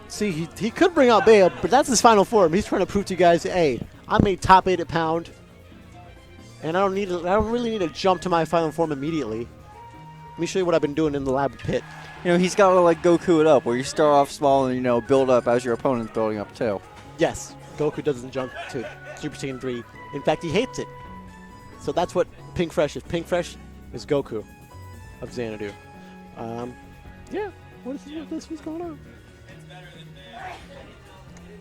See, he could bring out Bale, but that's his final form. He's trying to prove to you guys, hey, I'm a top 8 pound, and I don't really need to jump to my final form immediately. Let me show you what I've been doing in the lab pit. You know, he's got to like Goku it up, where you start off small and, you know, build up as your opponent's building up too. Yes, Goku doesn't jump to Super Saiyan 3. In fact, he hates it. So that's what Pink Fresh is. Pink Fresh is Goku of Xanadu. Yeah, what's going on?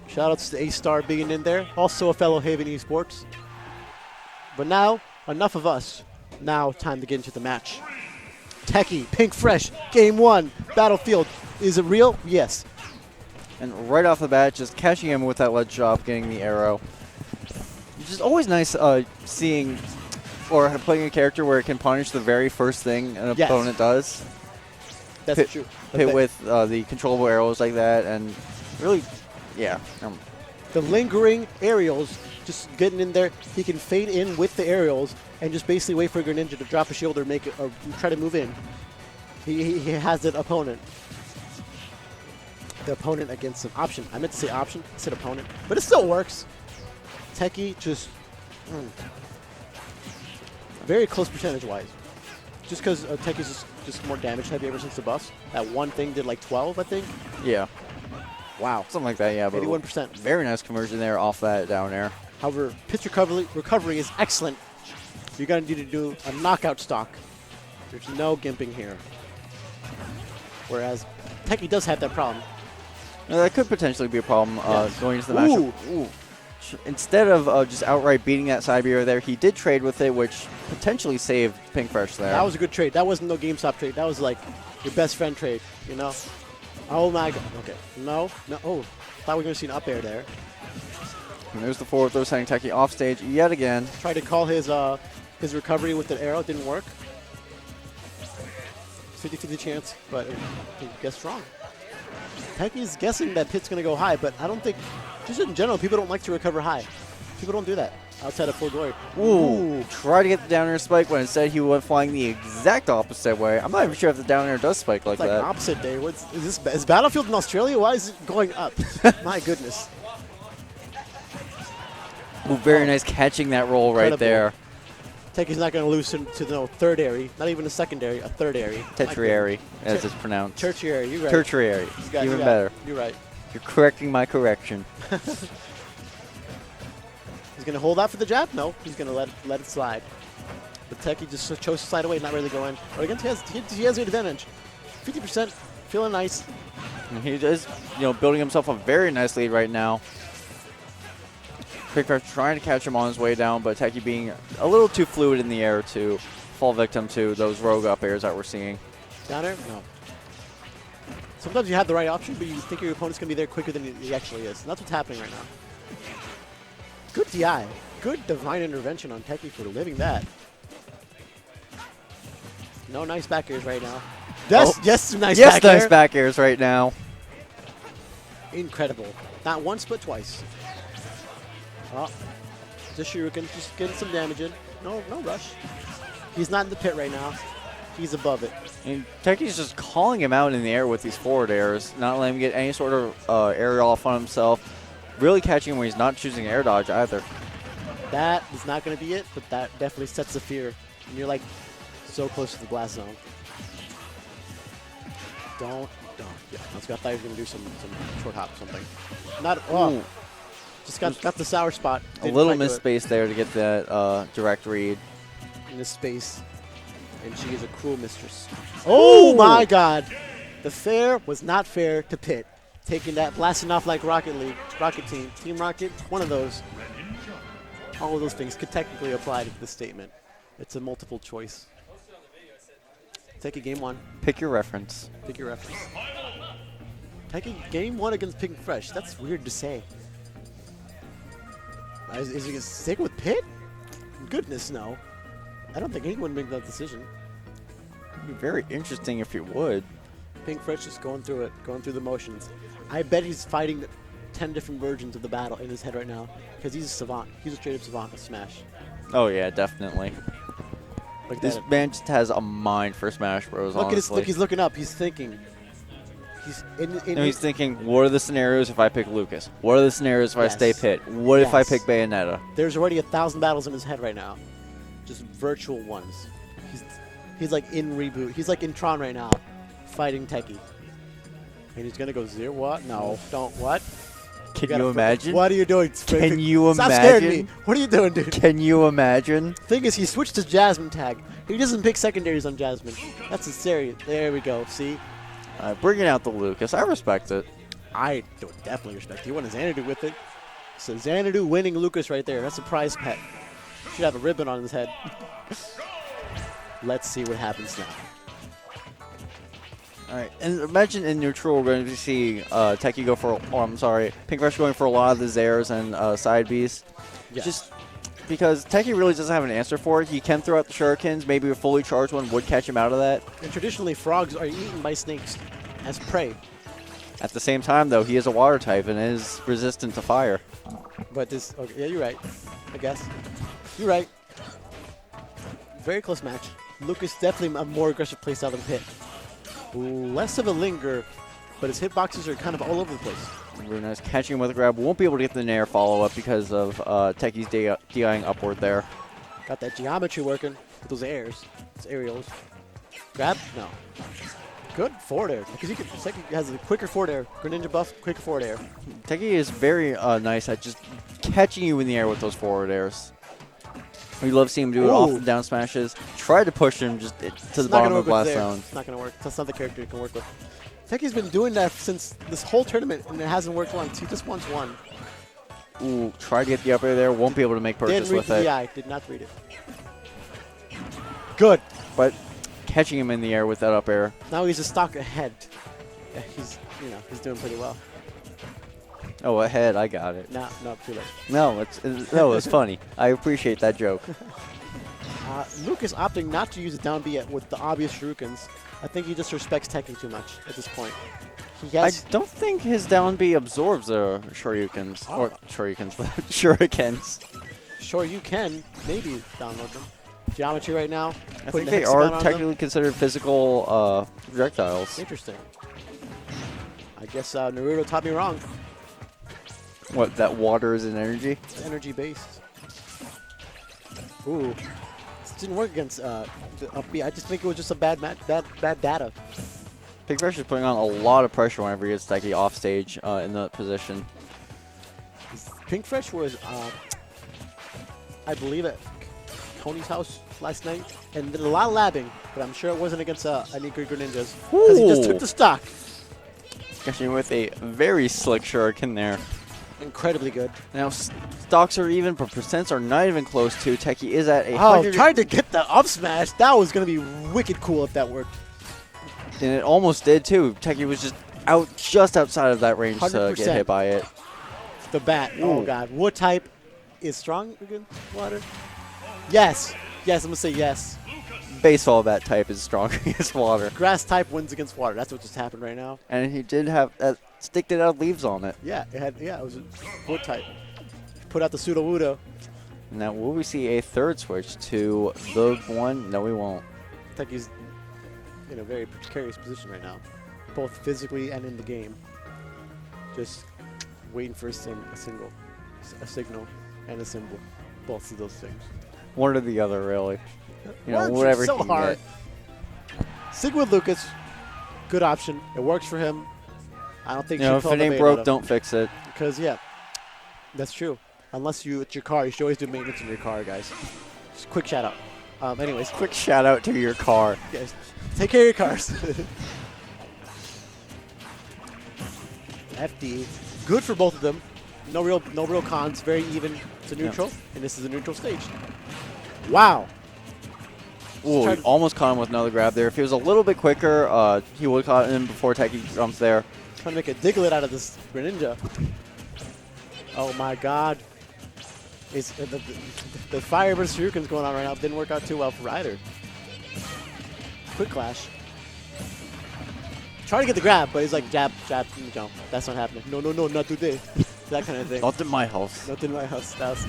Shoutouts to A-Star being in there. Also a fellow Haven Esports. But now, enough of us. Now, time to get into the match. Techei, Pink Fresh, Game 1, Battlefield. Is it real? Yes. And right off the bat, just catching him with that ledge drop, getting the arrow. It's just always nice seeing or playing a character where it can punish the very first thing an opponent does. That's true. Hit with the controllable arrows like that, and really, yeah. The lingering aerials, just getting in there. He can fade in with the aerials and just basically wait for Greninja to drop a shield or make it, or try to move in. He has that opponent. The opponent against an option. I meant to say option. I said opponent, but it still works. Techei just very close percentage-wise. Just because Techei's just more damage heavy ever since the buffs. That one thing did like 12, I think. Yeah. Wow. Something like that, yeah. 81%. Very nice conversion there off that down air. However, pitch recovery is excellent. You're going to need to do a knockout stock. There's no gimping here. Whereas Techei does have that problem. Now, that could potentially be a problem going into the Ooh. matchup. Ooh. Instead of just outright beating that side B there, he did trade with it, which potentially saved Pink Fresh there. That was a good trade. That wasn't no GameStop trade. That was like your best friend trade, you know? Oh my god. Okay. No. Oh, thought we were going to see an up air there. And there's the forward throw, sending Techei off stage yet again. Tried to call his recovery with the arrow. Didn't work. 50-50 chance, but he guessed wrong. Techei's guessing that pit's going to go high, but I don't think, just in general, people don't like to recover high. People don't do that outside of Full Glory. Ooh. Try to get the down air spike, when instead he went flying the exact opposite way. I'm not even sure if the down air does spike like it's that. Opposite day. Is Battlefield in Australia? Why is it going up? My goodness. Ooh, very nice catching that roll right there. Techei's not going to lose to the third airy, not even a secondary, a third airy. Tertiary, as it's pronounced. Tertiary, you're right. Tertiary, even better. You're right. You're correcting my correction. He's going to hold out for the jab? No, he's going to let it slide. But Techei just chose to slide away, not really go in. But again, he has the advantage. 50%, feeling nice. And he is, building himself a very nice lead right now. Pink Fresh trying to catch him on his way down, but Techei being a little too fluid in the air to fall victim to those rogue up airs that we're seeing. Down air? No. Sometimes you have the right option, but you think your opponent's going to be there quicker than he actually is. And that's what's happening right now. Good DI. Good divine intervention on Techei for living that. No nice back airs right now. Yes, nice back air. Nice back airs right now. Incredible. Not once, but twice. Oh, just Shuriken, just getting some damage in. No rush. He's not in the pit right now. He's above it. And Techei's just calling him out in the air with these forward airs, not letting him get any sort of aerial off on himself. Really catching him when he's not choosing air dodge either. That is not going to be it, but that definitely sets the fear. And you're like so close to the blast zone. Don't. Yeah, I thought he was going to do some short hop or something. Not. Oh. Just got the sour spot. A little missed space there to get that direct read. In this space. And she is a cruel mistress. Oh my god. The fair was not fair to Pit. Taking that, blasting off like Rocket League, Rocket Team, Team Rocket, one of those. All of those things could technically apply to this statement. It's a multiple choice. Take a game 1. Pick your reference. Pick your reference. Take a game 1 against Pink Fresh. That's weird to say. Is he going to stick with Pit? Goodness, no. I don't think anyone would make that decision. It'd be very interesting if you would. Pink Fresh is going through it, going through the motions. I bet he's fighting 10 different versions of the battle in his head right now because he's a savant. He's a straight-up savant of Smash. Oh, yeah, definitely. Like this man just has a mind for Smash Bros. Look honestly. Look, he's looking up. He's thinking. He's thinking, what are the scenarios if I pick Lucas? What are the scenarios if I stay pit? What if I pick Bayonetta? There's already 1,000 battles in his head right now. Just virtual ones. He's like in Reboot. He's like in Tron right now, fighting Techei. And he's going to go 0. What? No, don't. What? Can you imagine? What are you doing? Can you imagine? Stop scaring me. What are you doing, dude? Can you imagine? Thing is, he switched to Jasmine tag. He doesn't pick secondaries on Jasmine. That's a serious. There we go. See? Bringing out the Lucas. I respect it. I definitely respect it. He won a Xanadu with it. So Xanadu winning Lucas right there. That's a prize pet. Should have a ribbon on his head. Let's see what happens now. All right, and imagine in neutral we're going to see Techei go for, Pink Fresh going for a lot of the Zairs and side Bs. Yes. Just because Techei really doesn't have an answer for it. He can throw out the shurikens. Maybe a fully charged one would catch him out of that. And traditionally, frogs are eaten by snakes as prey. At the same time, though, he is a water type and is resistant to fire. But this, okay, yeah, you're right, I guess. You're right. Very close match. Lucas definitely a more aggressive playstyle than Pit. Less of a linger, but his hitboxes are kind of all over the place. Very nice. Catching him with a grab. Won't be able to get the Nair follow-up because of Techei's DIing upward there. Got that geometry working with those airs. Those aerials. Grab? No. Good forward air. Because Techei has a quicker forward air. Greninja buff, quicker forward air. Techei is very nice at just catching you in the air with those forward airs. We love seeing him do it off and down smashes. Tried to push him just to the bottom of the blast zone. It's not going to work. That's not the character you can work with. Techei's been doing that since this whole tournament, and it hasn't worked once. He just wants one. Ooh, tried to get the up air there. Won't be able to make purchase with it. Yeah, I did not read it. Good. But catching him in the air with that up air. Now he's a stock ahead. Yeah, he's doing pretty well. Oh, ahead. I got it. No, too late. No, it's funny. I appreciate that joke. Lucas opting not to use a down B with the obvious shurikens. I think he just respects Techei too much at this point. I don't think his down B absorbs the shurikens. Or shurikens. Shurikens. Sure, you can. Maybe download them. Geometry right now. I think they are technically considered physical projectiles. Interesting. I guess Naruto taught me wrong. What, that water is an energy? It's energy based. Ooh. This didn't work against the up B. I just think it was just a bad data. Pink Fresh is putting on a lot of pressure whenever he gets Techei off stage in that position. Pink Fresh was, I believe, at Tony's house last night and did a lot of labbing, but I'm sure it wasn't against any good Greninjas because he just took the stock. Catching with a very slick shuriken there. Incredibly good. Now, stocks are even, but percents are not even close to. Techei is at 100. Oh, tried to get the up smash. That was going to be wicked cool if that worked. And it almost did, too. Techei was just outside of that range 100%. To get hit by it. The bat. Ooh. Oh, God. What type is strong against water? Yes. Yes, I'm going to say yes. Baseball bat type is strong against water. Grass type wins against water. That's what just happened right now. And he did have stick that out leaves on it. Yeah, it was a wood type. Put out the pseudo wudo. Now will we see a third switch to the one? No, we won't. Techei's in a very precarious position right now, both physically and in the game. Just waiting for a signal and a symbol. Both of those things. One or the other, really. Whatever so he can hard. get. Stick with Lucas. Good option. It works for him. I don't think if it ain't broke, don't fix it. Because, yeah, that's true. Unless it's your car. You should always do maintenance in your car, guys. Just quick shout out. Anyways. Quick shout out to your car. Guys, take care of your cars. FD. Good for both of them. No real cons. Very even. It's a neutral. Yeah. And this is a neutral stage. Wow. Ooh, he almost caught him with another grab there. If he was a little bit quicker, he would have caught him before Techei jumps there. Trying to make a Diglett out of this Greninja. Oh my God. The fire versus shuriken's going on right now. Didn't work out too well for either. Quick clash. Trying to get the grab, but he's like jab, jump. That's not happening. No, not today. That kind of thing. Not in my house. Not in my house. That was,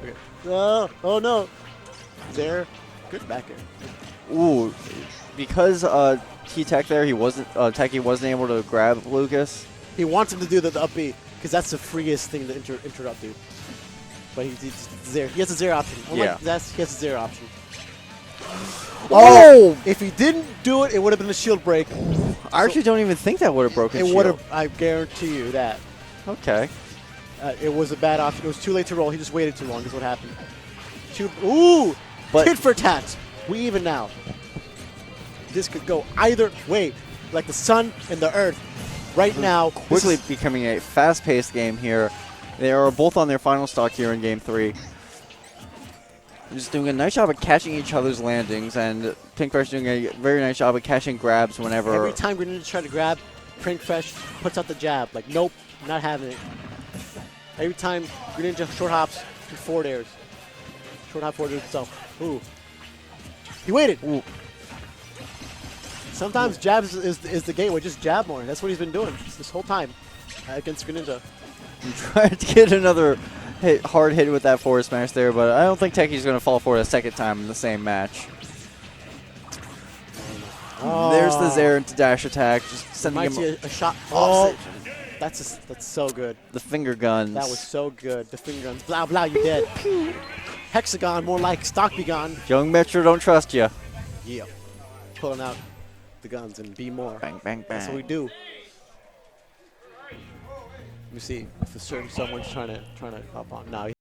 okay. Oh no. There. Good back air. Ooh. because he tech there, he wasn't Techie wasn't able to grab Lucas. He wants him to do the upbeat because that's the freest thing to interrupt, dude. But he's zero. He has a zero option. Unlike he has a zero option. Oh! If he didn't do it, it would have been a shield break. I actually don't even think that would have broken. It would have. I guarantee you that. Okay. It was a bad option. It was too late to roll. He just waited too long. Is what happened. Ooh! But tit for tat. We even now. This could go either way, like the sun and the earth. Right now, quickly becoming a fast-paced game here. They are both on their final stock here in Game 3. Just doing a nice job of catching each other's landings, and Pinkfresh doing a very nice job of catching grabs whenever. Every time Greninja tries to grab, Pinkfresh puts out the jab. Like, nope, not having it. Every time Greninja short hops to forward airs. Short hop forward airs himself. Ooh. He waited. Ooh. Sometimes jabs is the gateway. Just jab more. That's what he's been doing this whole time against Greninja. I'm trying to get another hard hit with that forward smash there, but I don't think Techie's going to fall for it a second time in the same match. Oh. There's the Zare into dash attack, just sending him a shot. Oh, that's so good. The finger guns. That was so good. The finger guns. Blah blah. You dead. Hexagon, more like stock be gone. Young Metro don't trust you. Yeah, pulling out the guns and be more. Bang bang bang. That's what we do. Let me see if a certain someone's trying to hop on. No,